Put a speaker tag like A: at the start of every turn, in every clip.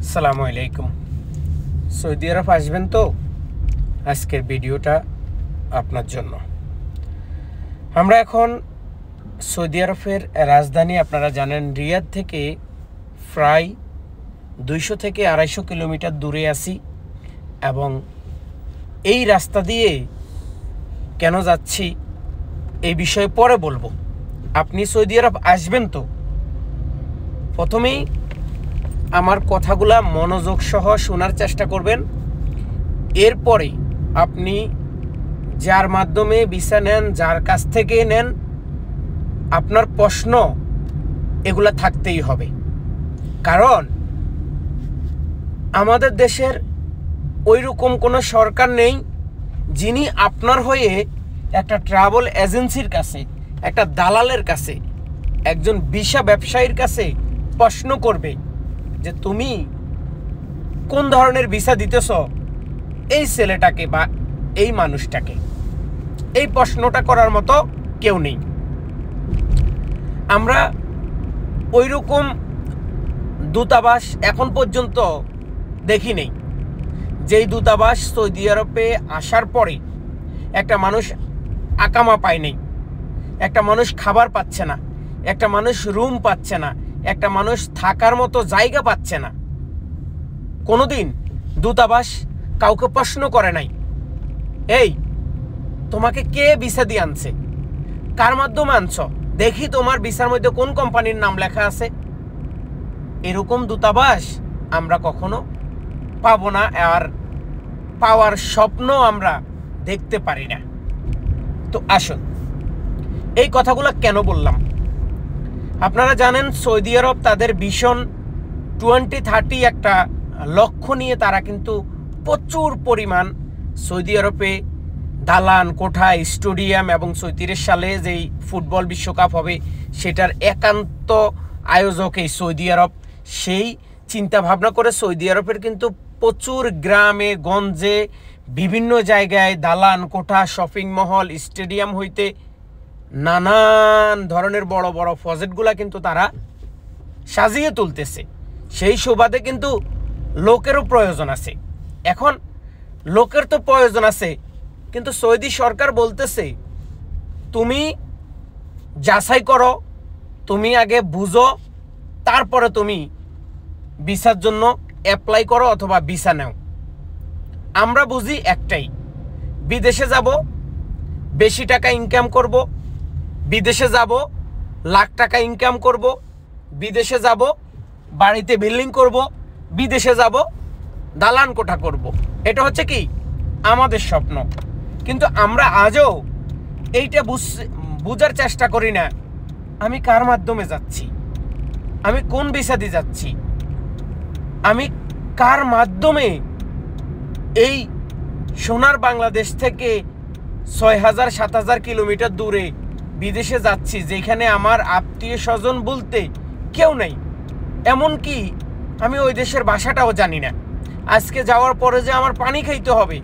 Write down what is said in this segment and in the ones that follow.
A: আসসালামু আলাইকুম। সৌদি আরব আসবেন তো? আজকের ভিডিওটা আপনার জন্য। আমরা এখন সৌদি আরবের রাজধানী আপনারা জানেন রিয়াদ থেকে প্রায় 200 থেকে 250 কিলোমিটার দূরে আছি এবং এই রাস্তা দিয়ে কেন যাচ্ছি এই বিষয়ে পরে বলবো। আপনি সৌদি আরব আসবেন তো? প্রথমেই আমার কথাগুলা মনোযোগ সহ শোনার চেষ্টা করবেন। এরপরে আপনি যার মাধ্যমে ভিসা নেন, যার কাছ থেকে নেন, আপনার প্রশ্ন এগুলা থাকতেই হবে। কারণ আমাদের দেশের ওইরকম কোনো সরকার নেই যিনি আপনার হয়ে একটা ট্রাভেল এজেন্সির কাছে, একটা দালালের কাছে, একজন ভিসা ব্যবসায়ীর কাছে প্রশ্ন করবে যে তুমি কোন ধরনের ভিসা দিতেছ এই ছেলেটাকে বা এই মানুষটাকে। এই প্রশ্নটা করার মতো কেউ নেই। আমরা ওইরকম দূতাবাস এখন পর্যন্ত দেখি নেই যেই দূতাবাস সৌদি আরবে আসার পরে একটা মানুষ আকামা পায় নেই, একটা মানুষ খাবার পাচ্ছে না, একটা মানুষ রুম পাচ্ছে না, একটা মানুষ থাকার মতো জায়গা পাচ্ছে না। কোনোদিন দূতাবাস কাউকে প্রশ্ন করে নাই, এই তোমাকে কে ভিসা দিয়ে আনছে, কার মাধ্যমে আনছ, দেখি তোমার ভিসার মধ্যে কোন কোম্পানির নাম লেখা আছে। এরকম দূতাবাস আমরা কখনো পাবো না, আর পাওয়ার স্বপ্ন আমরা দেখতে পারি না। তো আসুন, এই কথাগুলো কেন বললাম। আপনারা জানেন সৌদি আরব তাদের ভিশন 2030 একটা লক্ষ্য নিয়ে তারা কিন্তু প্রচুর পরিমাণ সৌদি আরবে দালান কোঠা, স্টেডিয়াম এবং 34 সালে যেই ফুটবল বিশ্বকাপ হবে সেটার একান্ত আয়োজক এই সৌদি আরব। সেই চিন্তা ভাবনা করে সৌদি আরবের কিন্তু প্রচুর গ্রামে গঞ্জে বিভিন্ন জায়গায় দালান কোঠা, শপিং মহল, স্টেডিয়াম হইতে নানান ধরনের বড় বড় প্রজেক্টগুলা কিন্তু তারা সাজিয়ে তুলতেছে। সেই সুবাদে কিন্তু লোকেরও প্রয়োজন আছে। এখন লোকের তো প্রয়োজন আছে, কিন্তু সৌদি সরকার বলতেছে তুমি যাচাই করো, তুমি আগে বুঝো, তারপরে তুমি ভিসার জন্য অ্যাপ্লাই করো অথবা ভিসা নাও। আমরা বুঝি একটাই, বিদেশে যাব, বেশি টাকা ইনকাম করব, বিদেশে যাব লাখ টাকা ইনকাম করব, বিদেশে যাব বাড়িতে বিল্ডিং করব, বিদেশে যাব দালান কোঠা করব। এটা হচ্ছে কি আমাদের স্বপ্ন। কিন্তু আমরা আজও এইটা বুঝার চেষ্টা করি না আমি কার মাধ্যমে যাচ্ছি, আমি কোন ভিসা দিয়ে যাচ্ছি, আমি কার মাধ্যমে এই সোনার বাংলাদেশ থেকে 6000-7000 কিলোমিটার দূরে বিদেশে যাচ্ছি, যেখানে আমার আত্মীয় স্বজন বলতে কেউ নেই। এমনকি আমি ওই দেশের ভাষাটাও জানি না। আজকে যাওয়ার পরে যে আমার পানি খাইতে হবে,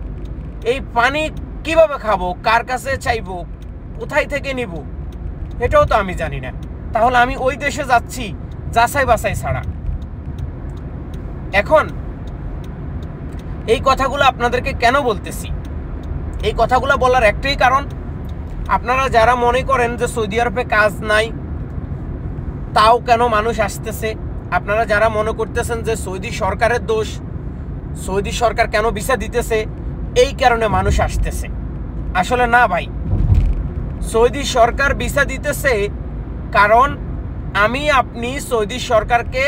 A: এই পানি কিভাবে খাবো, কার কাছে চাইবো, কোথায় থেকে নিব, এটাও তো আমি জানি না। তাহলে আমি ওই দেশে যাচ্ছি যাচাই বাছাই ছাড়া। এখন এই কথাগুলো আপনাদেরকে কেন বলতেছি? এই কথাগুলো বলার একটাই কারণ, আপনারা যারা মনে করেন যে সৌদি আরবে কাজ নাই তাও কেন মানুষ আসতেছে, আপনারা যারা মনে করতেছেন যে সৌদি সরকারের দোষ, সৌদি সরকার কেন ভিসা দিতেছে এই কারণে মানুষ আসতেছে, আসলে না ভাই। সৌদি সরকার ভিসা দিতেছে কারণ আমি আপনি সৌদি সরকারকে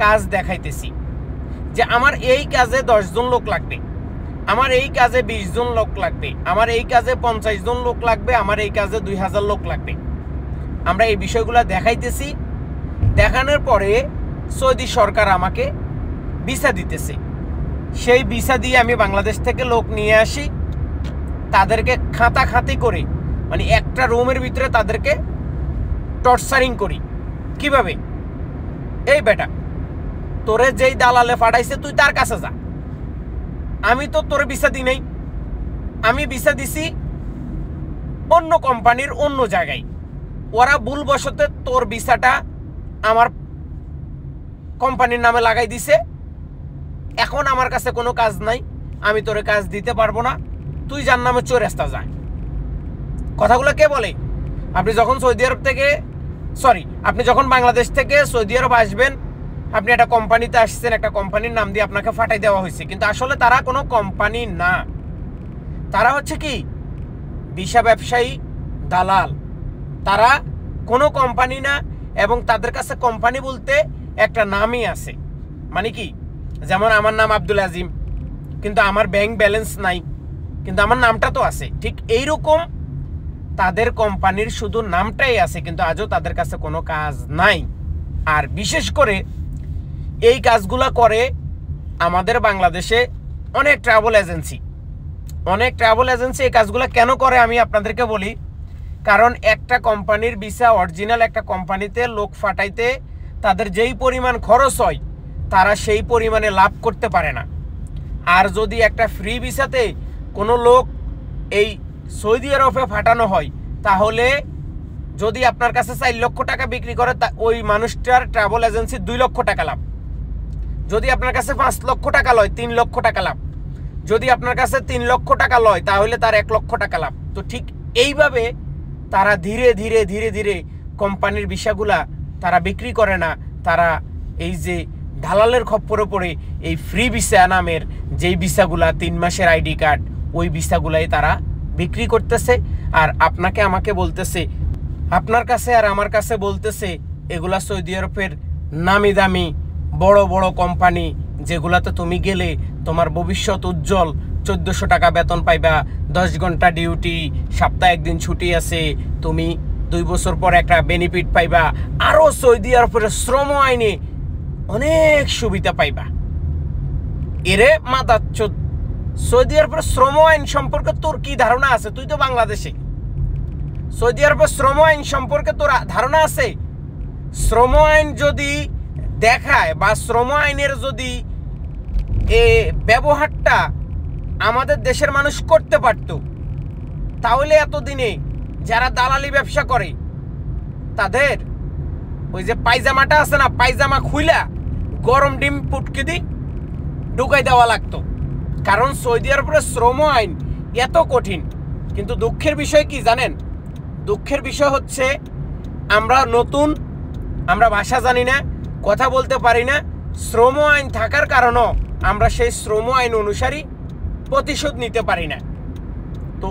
A: কাজ দেখাইতেছি যে আমার এই কাজে 10 জন লোক লাগবে, আমার এই কাজে 20 জন লোক লাগবে, আমার এই কাজে 50 জন লোক লাগবে, আমার এই কাজে 2000 লোক লাগবে। আমরা এই বিষয়গুলো দেখাইতেছি, দেখানোর পরে সৌদি সরকার আমাকে ভিসা দিতেছে। সেই ভিসা দিয়ে আমি বাংলাদেশ থেকে লোক নিয়ে আসি, তাদেরকে খাতাখাতি করে, মানে একটা রুমের ভিতরে তাদেরকে টর্চারিং করি। কিভাবে? এই বেটা, তোরে যেই দালালে পাঠাইছে তুই তার কাছে যা, আমি তো তোরে ভিসা দিই নাই, আমি ভিসা দিছি অন্য কোম্পানির অন্য জায়গায়। ওরা ভুলবশত তোর ভিসাটা আমার কোম্পানির নামে লাগাই দিছে, এখন আমার কাছে কোনো কাজ নাই, আমি তোরে কাজ দিতে পারবো না, তুই যার নামে চোরেস্তা যা। কথাগুলো কে বলে? আপনি যখন সৌদি আরব থেকে আপনি যখন বাংলাদেশ থেকে সৌদি আরব আসবেন, আপনি একটা কোম্পানিতে আসছেন, একটা কোম্পানির নাম দিয়ে আপনাকে ফাটাই দেওয়া হয়েছে, কিন্তু আসলে তারা কোনো কোম্পানি না, তারা হচ্ছে কি ভিসা ব্যবসায়ী, দালাল। তারা কোনো কোম্পানি না, এবং তাদের কাছে কোম্পানি বলতে একটা নামই আছে। মানে কি, যেমন আমার নাম আব্দুল আজিম, কিন্তু আমার ব্যাংক ব্যালেন্স নাই, কিন্তু আমার নামটা তো আছে। ঠিক এইরকম তাদের কোম্পানির শুধু নামটাই আছে, কিন্তু আজও তাদের কাছে কোনো কাজ নাই। আর বিশেষ করে এই কাজগুলো করে আমাদের বাংলাদেশে অনেক ট্রাভেল এজেন্সি এই কাজগুলো কেন করে আমি আপনাদেরকে বলি। কারণ একটা কোম্পানির ভিসা, অরিজিনাল একটা কোম্পানিতে লোক ফাটাইতে তাদের যেই পরিমাণ খরচ হয়, তারা সেই পরিমাণে লাভ করতে পারে না। আর যদি একটা ফ্রি ভিসাতে কোনো লোক এই সৌদি আরবে ফাটানো হয়, তাহলে যদি আপনার কাছে 4 লক্ষ টাকা বিক্রি করে, ওই মানুষটার ট্রাভেল এজেন্সির 2 লক্ষ টাকা লাভ। যদি আপনার কাছে 5 লক্ষ টাকা লয়, 3 লক্ষ টাকা লাভ। যদি আপনার কাছে 3 লক্ষ টাকা লয়, তাহলে তার 1 লক্ষ টাকা লাভ। তো ঠিক এইভাবে তারা ধীরে ধীরে ধীরে ধীরে কোম্পানির ভিসাগুলা তারা বিক্রি করে না, তারা এই যে দালালের খপ্পরে পড়ে এই ফ্রি ভিসা নামের যেই ভিসাগুলা 3 মাসের আইডি কার্ড, ওই ভিসাগুলাই তারা বিক্রি করতেছে। আর আপনাকে আমাকে বলতেছে, আপনার কাছে আর আমার কাছে বলতেছে এগুলা সৌদি আরবের নামি দামি বড় বড় কোম্পানি, যেগুলাতে তুমি গেলে তোমার ভবিষ্যৎ উজ্জ্বল, 1400 টাকা বেতন পাইবা, 10 ঘন্টা ডিউটি, সপ্তাহে 1 দিন ছুটি আছে, তুমি 2 বছর পর একটা বেনিফিট পাইবা, আরও সৌদি আরবের শ্রম আইনে অনেক সুবিধা পাইবা। এরে মাদাচ্চোদ, সৌদি আরবের শ্রম আইন সম্পর্কে তোর কি ধারণা আছে? তুই তো বাংলাদেশে। সৌদি আরবের শ্রম আইন সম্পর্কে তোর ধারণা আছে? শ্রম আইন যদি দেখায় বা শ্রম আইনের যদি ব্যবহারটা আমাদের দেশের মানুষ করতে পারত, তাহলে এতদিনে যারা দালালি ব্যবসা করে তাদের ওই যে পায়জামাটা আছে না, পায়জামা খুইলা গরম ডিম পুটকি দি ঢুকাই দেওয়া লাগতো। কারণ সৌদি আরবের শ্রম আইন এত কঠিন। কিন্তু দুঃখের বিষয় কি জানেন? দুঃখের বিষয় হচ্ছে আমরা নতুন, আমরা ভাষা জানি না, কথা বলতে পারি না। শ্রম আইন থাকার কারণেও আমরা সেই শ্রম আইন অনুসারী প্রতিশোধ নিতে পারি না। তো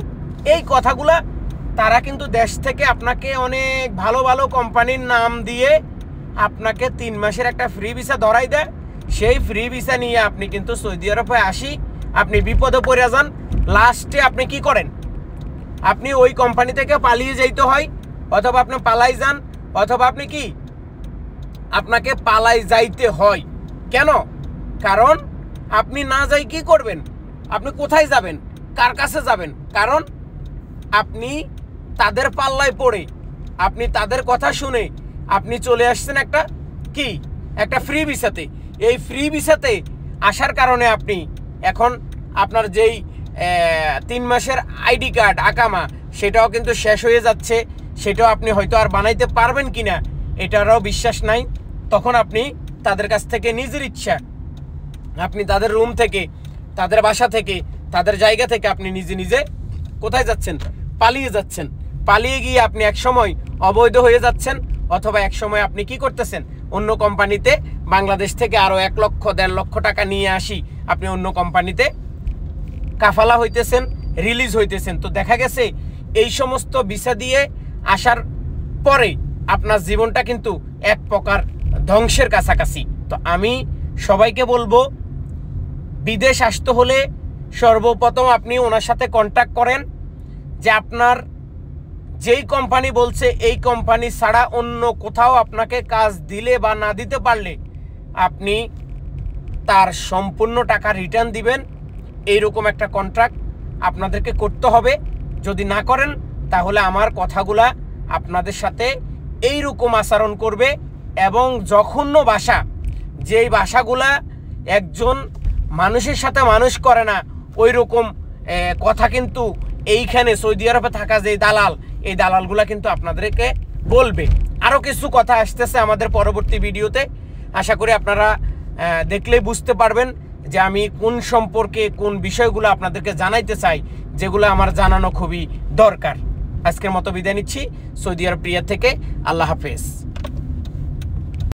A: এই কথাগুলা তারা কিন্তু দেশ থেকে আপনাকে অনেক ভালো ভালো কোম্পানির নাম দিয়ে আপনাকে 3 মাসের একটা ফ্রি ভিসা ধরাই দেয়। সেই ফ্রি ভিসা নিয়ে আপনি কিন্তু সৌদি আরবে আসি আপনি বিপদে পড়ে যান। লাস্টে আপনি কি করেন? আপনি ওই কোম্পানি থেকে পালিয়ে যাইতে হয়, অথবা আপনি পালাই যান, অথবা আপনি কি আপনাকে পালাই যাইতে হয়। কেন? কারণ আপনি না যাই কি করবেন? আপনি কোথায় যাবেন? কার কাছে যাবেন? কারণ আপনি তাদের পাল্লায় পড়ে, আপনি তাদের কথা শুনে আপনি চলে আসছেন একটা ফ্রি ভিসাতে। এই ফ্রি ভিসাতে আসার কারণে আপনি এখন আপনার যেই 3 মাসের আইডি কার্ড আকামা, সেটাও কিন্তু শেষ হয়ে যাচ্ছে। সেটাও আপনি হয়তো আর বানাইতে পারবেন কিনা এটারও বিশ্বাস নাই। তখন আপনি তাদের কাছ থেকে নিজের ইচ্ছা, আপনি তাদের রুম থেকে, তাদের বাসা থেকে, তাদের জায়গা থেকে আপনি নিজে নিজে কোথায় যাচ্ছেন? পালিয়ে যাচ্ছেন। পালিয়ে গিয়ে আপনি এক সময় অবৈধ হয়ে যাচ্ছেন, অথবা এক সময় আপনি কি করতেছেন? অন্য কোম্পানিতে বাংলাদেশ থেকে আরও 1 লক্ষ 1.5 লক্ষ টাকা নিয়ে আসি আপনি অন্য কোম্পানিতে কাফালা হইতেছেন, রিলিজ হইতেছেন। তো দেখা গেছে এই সমস্ত ভিসা দিয়ে আসার পরে আপনার জীবনটা কিন্তু এক প্রকার ধ্বংসের কাছাকাছি। তো আমি সবাইকে বলবো, বিদেশ আসতে হলে সর্বপ্রথম আপনি ওনার সাথে কন্ট্যাক্ট করেন, যে আপনার যেই কোম্পানি বলছে এই কোম্পানি ছাড়া অন্য কোথাও আপনাকে কাজ দিলে বা না দিতে পারলে আপনি তার সম্পূর্ণ টাকা রিটার্ন দিবেন। এইরকম একটা কন্ট্রাক্ট আপনাদেরকে করতে হবে। যদি না করেন তাহলে আমার কথাগুলা আপনাদের সাথে এইরকম আচরণ করবে। এবং জঘন্য ভাষা, যেই ভাষাগুলা একজন মানুষের সাথে মানুষ করে না, ওই রকম কথা কিন্তু এইখানে সৌদি আরবে থাকা যে দালাল, এই দালালগুলা কিন্তু আপনাদেরকে বলবে। আরও কিছু কথা আসতেছে আমাদের পরবর্তী ভিডিওতে, আশা করি আপনারা দেখলেই বুঝতে পারবেন যে আমি কোন সম্পর্কে কোন বিষয়গুলো আপনাদেরকে জানাইতে চাই, যেগুলো আমার জানানো খুবই দরকার। আজকের মতো বিদায় নিচ্ছি সৌদি আরব রিয়াদ থেকে। আল্লাহ হাফেজ।